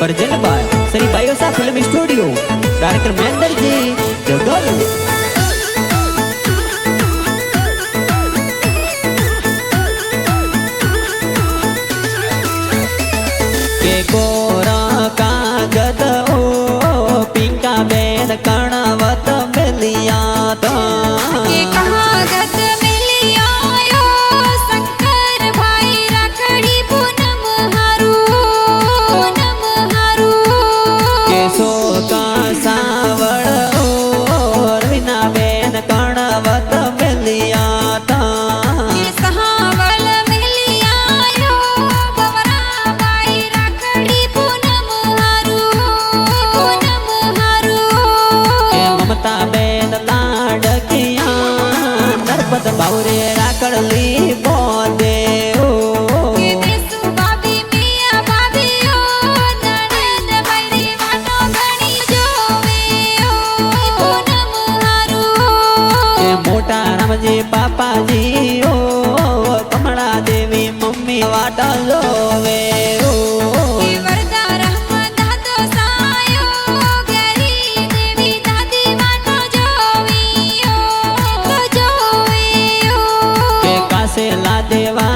present by Shri Bayosa film studio director Mahendra ji Jagdol के कोरा कागद ओ पिंका Ben कणवत मिलिया तो के कागद मिलिया यो शंकर भाई रखड़ी पूनम हारू के सो का सावड़ ओ रीना बेन कणवत मिलिया था के सहावल मिलिया यो बवरा भाई रखड़ी पूनम हारू के ममता बेन लाडकिया नर्मद बावरे राकड़ली बोले ओ के देसु भाभी मिया भाभी ओ ननद बड़ी वाटो घणी जोवे ओ पूनम हारू के मोटा रामजी पापाजी ओ कमला देवी मम्मी वाटा लोवे ओ के वरदा रहमत दादो सायो गरी देवी दादी वाटो जोवी ओ के कासे ला देवा